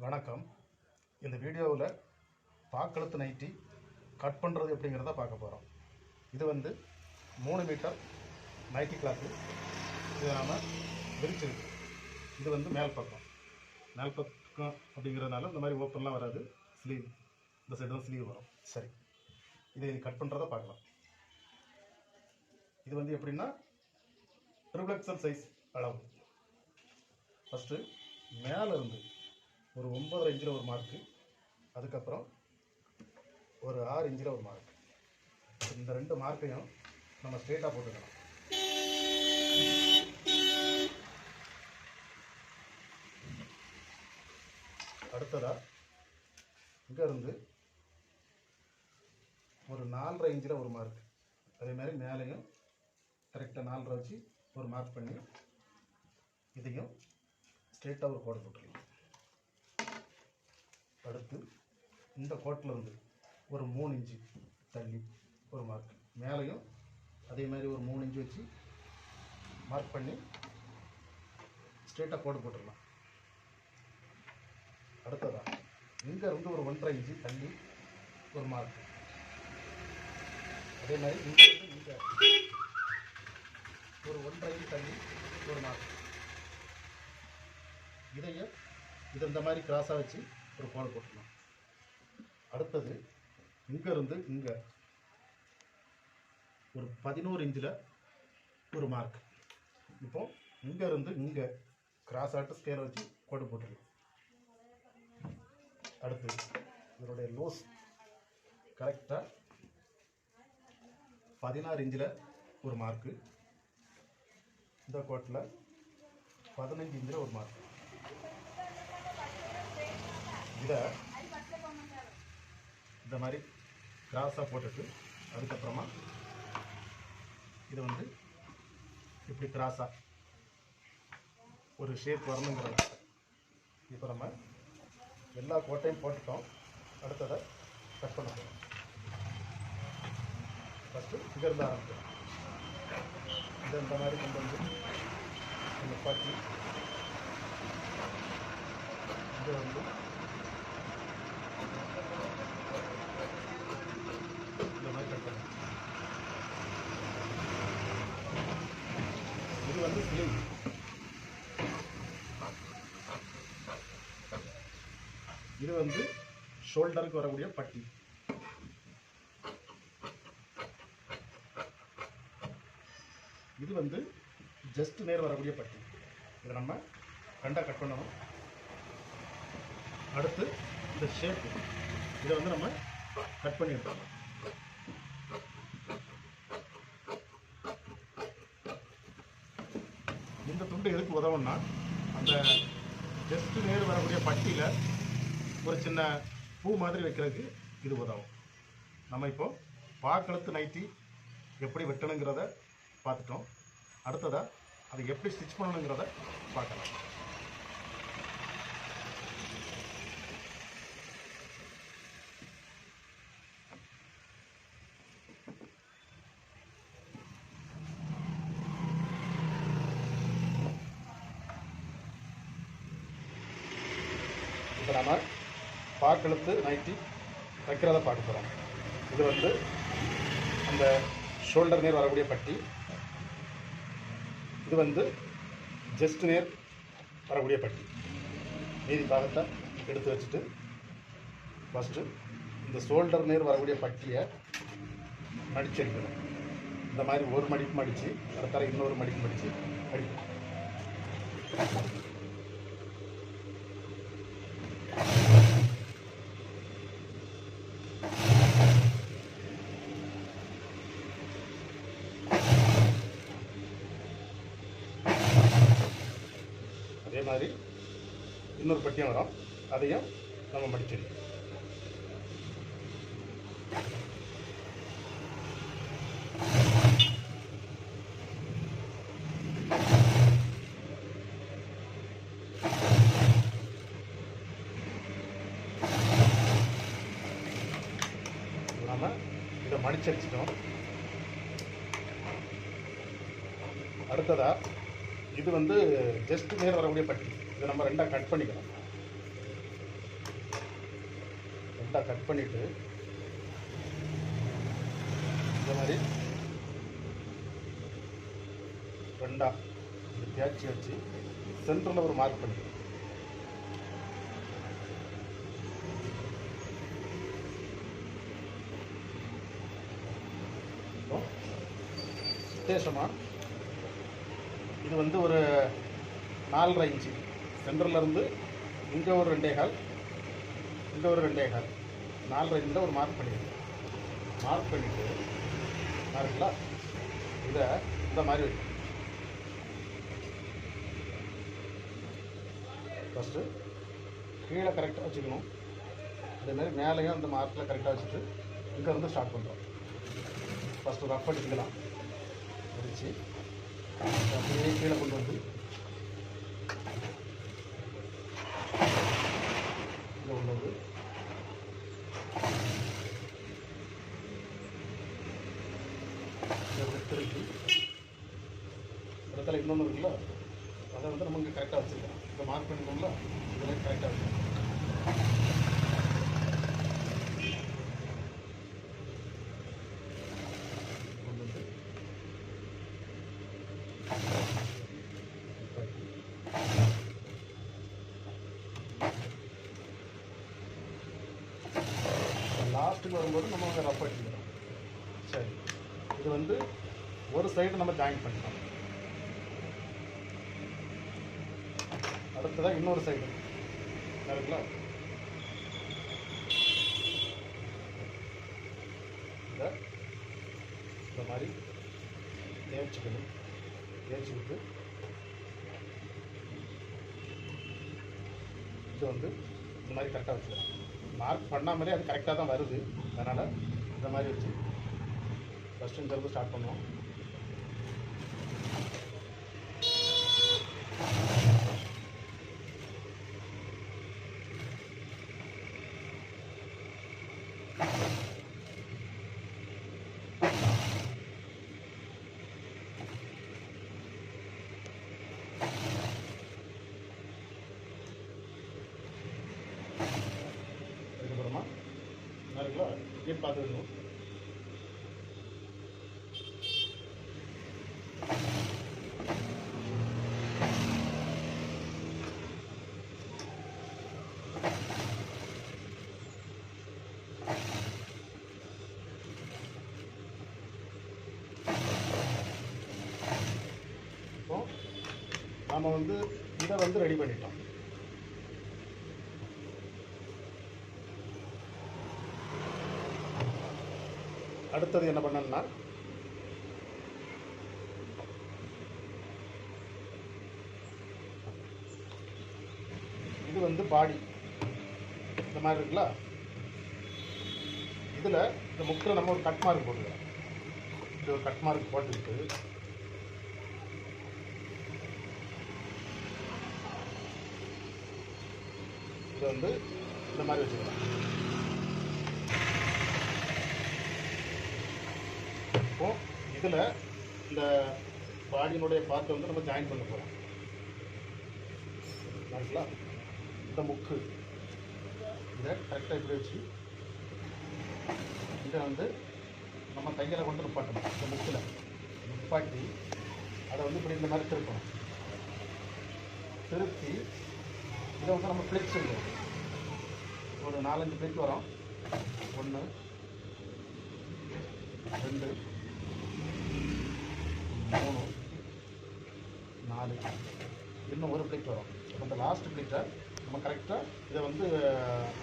வணக்கம். இந்த வீடியோவில் பாக்கழுத்து நைட்டி கட் பண்ணுறது எப்படிங்கிறத பார்க்க போகிறோம். இது வந்து 3 மீட்டர் நைட்டி கிளாத்து. இது நாம் விரிச்சிருக்கு. இது வந்து மேல் பக்கம் அப்படிங்கிறதுனால இந்த மாதிரி ஓப்பன்லாம் வராது. ஸ்லீவ் இந்த சைடு தான் ஸ்லீவ் வரும். சரி, இதை கட் பண்ணுறதை பார்க்கலாம். இது வந்து எப்படின்னா ட்ரிபிள் சைஸ் அளவு. ஃபஸ்ட்டு மேலே இருந்து ஒரு 9.5 இன்ச்சில் ஒரு மார்க்கு, அதுக்கப்புறம் ஒரு 6 இன்ச்சில் ஒரு மார்க். இந்த 2 மார்க்கையும் நம்ம ஸ்ட்ரெயிட்டாக போட்டுக்கலாம். அடுத்ததாக இங்கேருந்து ஒரு 4.5 இன்ச்சில் ஒரு மார்க், அதே மாதிரி மேலேயும் கரெக்டாக 4.5 வச்சு ஒரு மார்க் பண்ணி இதையும் ஸ்ட்ரெயிட்டாக ஒரு கோடு போட்டுக்கலாம். அடுத்து இந்த கோட்டில் இருந்து ஒரு 3 இன்ச்சு தள்ளி ஒரு மார்க், மேலேயும் அதே மாதிரி ஒரு 3 இன்ச்சு வச்சு மார்க் பண்ணி ஸ்ட்ரெயிட்டாக கோடு போட்டுடலாம். அடுத்ததாக இங்கே இருந்து ஒரு 1.5 இன்ச்சு தள்ளி ஒரு மார்க், அதே மாதிரி இங்கே ஒரு 1.5 இன்ச்சு தள்ளி ஒரு மார்க். இது இந்த மாதிரி கிராஸாக வச்சு ஒரு கோடு போட்டுக்கலாம். அடுத்தது இங்கேருந்து இங்கே ஒரு 11 இன்ச்சில் ஒரு மார்க். இப்போ இங்கேருந்து இங்கே கிராஸ் ஆட்டு ஸ்கேலை வச்சு கோடு போட்டுக்கலாம். அடுத்து இதனுடைய லோஸ் கரெக்டாக 16 இன்ச்சில் ஒரு மார்க்கு, இந்த கோட்டில் 15 இன்ச்சில் ஒரு மார்க். இதை இந்த மாதிரி கிராஸாக போட்டுட்டு அதுக்கப்புறமா இதை வந்து இப்படி கிராஸாக ஒரு ஷேப் வரணுங்கிறத. இப்போ நம்ம எல்லா கோட்டையும் போட்டுட்டோம். அடுத்ததை கட் பண்ண போகிறோம். ஃபஸ்ட்டு இங்கேருந்து ஆரம்பிக்கிறோம். இந்த மாதிரி கொண்டு வந்து இந்த பாட்டி இங்கே வந்து இந்த மாதிரி கட் பண்ணணும். இது வந்து ஸ்லீவ். இது வந்து ஷோல்டருக்கு வரக்கூடிய பட்டி. இது வந்து ஜஸ்ட் நேர் வரக்கூடிய பட்டி. இதை நம்ம ரெண்டாக கட் பண்ணணும். அடுத்து இந்த ஷேப்பு, இதை வந்து நம்ம கட் பண்ணி எடுத்துக்கலாம். இந்த துண்டு எதுக்கு உதவும்னா, அந்த ஜஸ்ட் நேர் வரக்கூடிய பட்டியில் ஒரு சின்ன பூ மாதிரி வைக்கிறதுக்கு இது உதவும். நம்ம இப்போ பாக்கழுத்து நைட்டி எப்படி வெட்டணுங்கிறத பார்த்துட்டோம். அடுத்ததாக அதை எப்படி ஸ்டிச் பண்ணணுங்கிறத பார்க்கலாம். இப்போ நம்ம பாக்கழுத்து நைட்டி வைக்கிறத பார்க்க போகிறோம். இது வந்து அந்த ஷோல்டர் நேர் வரக்கூடிய பட்டி. இது வந்து ஜஸ்ட் நேர் வரக்கூடிய பட்டி. மீதி பாகத்தை எடுத்து வச்சுட்டு ஃபஸ்ட்டு இந்த ஷோல்டர் நேர் வரக்கூடிய பட்டியை மடிச்செடுக்கணும். இந்த மாதிரி ஒரு மடிப்பு மடித்து அடுத்தால இன்னொரு மடிப்பு மடித்து அடிக்கணும். அதே மாதிரி இன்னொரு பட்டியும் வரும், அதையும் நம்ம மடிச்சிடணும். நம்ம இதை மடிச்சடிச்சிட்டோம். அடுத்ததாக இது வந்து ஜஸ்ட் நேர் வரக்கூடிய பட்டி. இதை நம்ம ரெண்டாக கட் பண்ணிக்கலாம். ரெண்டாக கட் பண்ணிவிட்டு இந்த மாதிரி ரெண்டாக இந்த தேய்ச்சி வச்சு சென்டரில் ஒரு மார்க் பண்ணிக்கணும். விசேஷமாக இது வந்து ஒரு 4.5 இன்ச்சு சென்டர்லேருந்து இங்கே ஒரு 2.25, இங்கே ஒரு 2.25, 4.5 இன்ச்சில் ஒரு மார்க் பண்ணிடுங்க. மார்க் பண்ணிவிட்டு இருக்குங்களா, இதை இந்த மாதிரி வைக்கணும். ஃபஸ்ட்டு கீழே கரெக்டாக வச்சுக்கணும். அதேமாதிரி மேலேயும் அந்த மார்க்கில் கரெக்டாக வச்சுட்டு இங்கே வந்து ஸ்டார்ட் பண்ணுறோம். ஃபஸ்ட்டு ரஃப் அடிச்சுக்கலாம். அடித்து அப்படியே கீழே கொண்டு வந்து இங்கே கொண்டு வந்து திருப்பி இடத்துல இன்னொன்று இருக்குல்ல, அதை வந்து நம்ம இங்கே கரெக்டாக வச்சுருக்கோம். இங்கே மார்க் பண்ணிக்கோங்களா, இதில் கரெக்டாக வச்சுருக்கோம். லாஸ்ட்டுக்கு வரும்போது நம்ம வந்து ரஃப் அடிச்சுக்கிறோம். சரி, இது வந்து ஒரு சைடு நம்ம ஜாயின் பண்ணிக்கலாம். அடுத்ததாக இன்னொரு சைடு இருக்குங்களா, இந்த மாதிரி தேய்ச்சிக்கணும். தேய்ச்சி விட்டு இது வந்து இந்த மாதிரி கரெக்டாக வச்சுக்கலாம். மார்க் பண்ணாமலே அது கரெக்டாக தான் வருது. அதனால் இந்த மாதிரி வச்சு ஃபஸ்ட்டு இங்கிருந்து ஸ்டார்ட் பண்ணுவோம். அதுக்கப்புறமா இருக்குல்ல, இப்படியே பார்த்துக்கணும். இப்போ நாம் வந்து இதை வந்து ரெடி பண்ணிட்டோம். அடுத்தது என்ன பண்ணணும்னா, இது வந்து பாடி இந்த மாதிரி இருக்குல்ல, இதில் இந்த முக்கில் நம்ம ஒரு கட் மார்க் போட்டுக்கலாம். இது ஒரு கட் மார்க் போட்டுக்கிட்டு இதை வந்து இந்த மாதிரி வச்சுக்கலாம். இப்போ இதில் இந்த பாடியினுடைய பார்ட்டை வந்து நம்ம ஜாயின் பண்ண போகிறோம். சரிங்களா, இந்த முக்கு இதை கரெக்டாக இப்படி வச்சு இதை வந்து நம்ம கையில் கொண்டு நிப்பாட்டணும். இந்த முக்கில் நிப்பாட்டி அதை வந்து இப்படி இந்த மாதிரி திருப்பணும். திருப்பி இதை வந்து நம்ம ஃப்ளிக்ஸ் இல்லை, ஒரு 4-5 ஃப்ளிக் வரும். 1 2 3 4 இன்னும் ஒரு ஃப்ளிக் வரும். அந்த லாஸ்ட் ஃப்ளிக்கை நம்ம கரெக்டாக இதை வந்து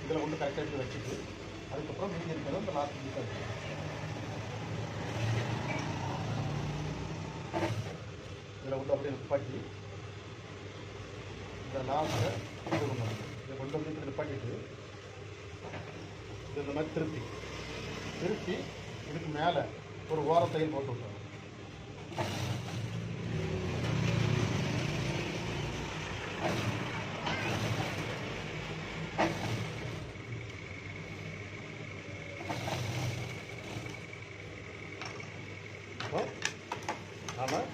இதில் வந்து கரெக்டாக இப்படி வச்சுட்டு அதுக்கப்புறம் மீதி இருக்கிறது அந்த லாஸ்ட் ஃப்ளிக்கை வச்சு இதில் வந்து அப்படியே நிப்பாட்டி இந்த லாஸ்ட்டை இது கொண்டு வந்து இதை கொண்டு வந்து இப்படி நிப்பாட்டிட்டு இது இந்த மாதிரி திருப்பி இதுக்கு மேலே ஒரு ஓர தையல் போட்டு விட்டுறோம். நாம்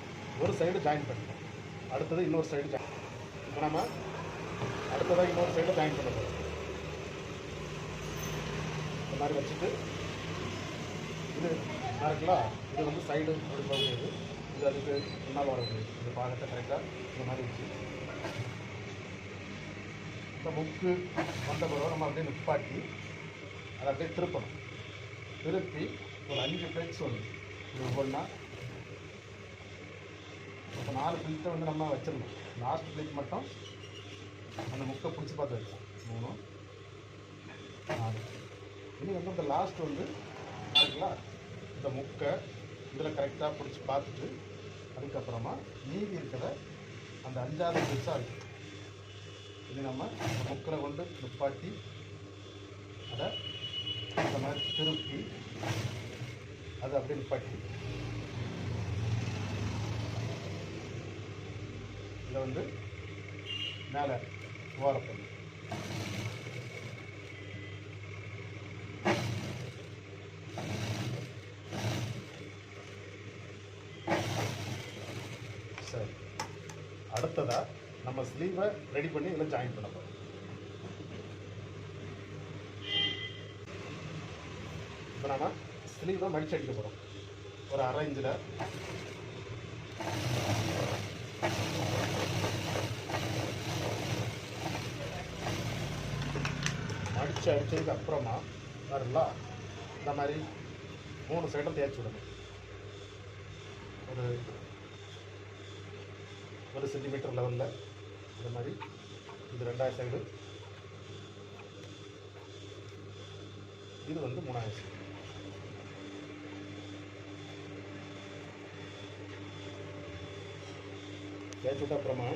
ஒரு சைடு ஜாயின் பண்ணிட்டோம். அடுத்தது இன்னொரு சைடு ஜாயின். இப்போ நம்ம அடுத்ததாக இன்னொரு சைடு ஜாயின் பண்ண போகிறோம். இந்த மாதிரி வச்சுட்டு இது இருக்குல்ல, இது வந்து சைடு அப்படி போக முடியாது, இது அதுக்கு முன்னால் வர முடியாது. இந்த பாகத்தை கரெக்டாக இந்த மாதிரி வச்சு இந்த முக்கு வந்த பிறகு நம்ம அப்படியே நிப்பாட்டி அதை அப்படியே திருப்பணும். திருப்பி ஒரு 5 பிளேட்ஸ் வரும். இது ஒவ்வொன்றா இப்போ 4 பிளேட்டை வந்து நம்ம வச்சிடணும். லாஸ்ட் பிளேட் மட்டும் அந்த முக்கை பிடிச்சி பார்த்து வச்சோம். 3 4. இனி வந்து இந்த லாஸ்ட் வந்து இருக்குங்களா, இந்த முக்கை இதில் கரெக்டாக பிடிச்சி பார்த்துட்டு அதுக்கப்புறமா மீதி இருக்கிற அந்த 5வது பிளேட்ஸாக இருக்குது. இது நம்ம முக்கில் கொண்டு நிப்பாட்டி அதை இந்த மாதிரி திருப்பி அதை அப்படியே நிப்பாட்டி இதை வந்து மேலே ஓரப்படும். சரி, அடுத்ததாக நம்ம ஸ்லீவை ரெடி பண்ணி இதில் ஜாயின் பண்ண போகிறோம். இப்போ நம்ம ஸ்லீவை மடிச்சு அடிக்க போகிறோம். ஒரு 1/2 இன்ச்சில் மடித்து அடித்ததுக்கு அப்புறமா வரல இந்த மாதிரி 3 சைடும் தேய்ச்சி விடணும். ஒரு சென்டிமீட்டர் லெவலில் இந்த மாதிரி இது 2வது சைடு, இது வந்து 3வது சைடு. தேய்ச்சி விட்ட அப்புறமா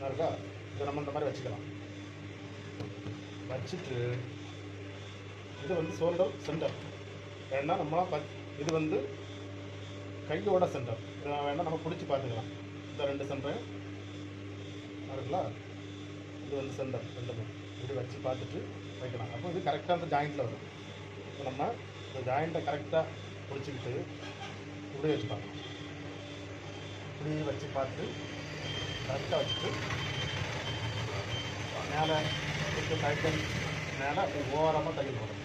இருக்கா, இதை நம்ம இந்த மாதிரி வச்சுக்கலாம். வச்சுட்டு இது வந்து ஷோல்டர் சென்டர் வேணா நம்மளாம் இது வந்து கையோட சென்டர் வேணால் நம்ம பிடிச்சி பார்த்துக்கலாம். இந்த 2 சென்டரையும் இருக்குங்களா, இது வந்து சென்டர் 2 இப்படி வச்சு பார்த்துட்டு வைக்கலாம். அப்போ இது கரெக்டாக அந்த ஜாயிண்ட்டில் வரும். இப்போ நம்ம இந்த ஜாயிண்ட்டை கரெக்டாக பிடிச்சிக்கிட்டு இப்படி வச்சு பார்க்கலாம். இப்படி வச்சு பார்த்து கரெக்டாக வச்சுட்டு மேலே டைட்டன் மேலே அப்படி ஓரமாக தையல் போடணும்.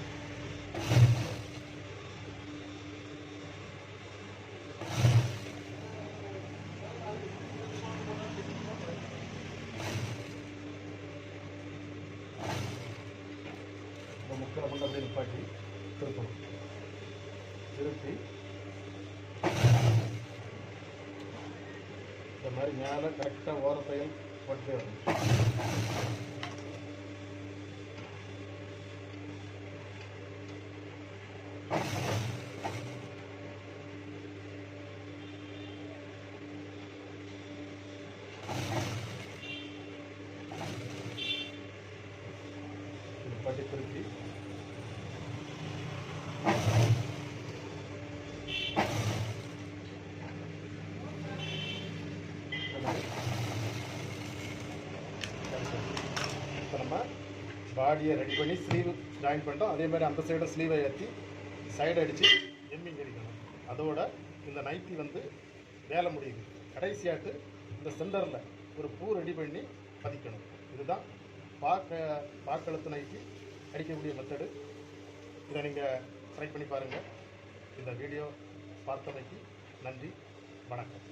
இப்போ முக்கில் கொண்டு அப்படியே நிப்பாட்டி திருப்பணும். திருப்பி இந்த மாதிரி மேலே கரெக்டாக ஓரத்தையும் போட்டு வரணும். பட்டி திருப்பி இப்போ நம்ம பாடியை ரெடி பண்ணி ஸ்லீவ் ஜாயின் பண்ணிட்டோம். அதே மாதிரி அந்த சைடு ஸ்லீவை ஏற்றி சைடு அடித்து எம்மிங் அடிக்கணும். அதோட இந்த நைட்டி வந்து வேலை முடியுது. கடைசியாட்டு இந்த சென்டரில் ஒரு பூ ரெடி பண்ணி பதிக்கணும். இதுதான் பாக்கழுத்து நைட்டி அடிக்கக்கூடிய மெத்தடு. இதை நீங்கள் ட்ரை பண்ணி பாருங்கள். இந்த வீடியோ பார்த்தமைக்கு நன்றி, வணக்கம்.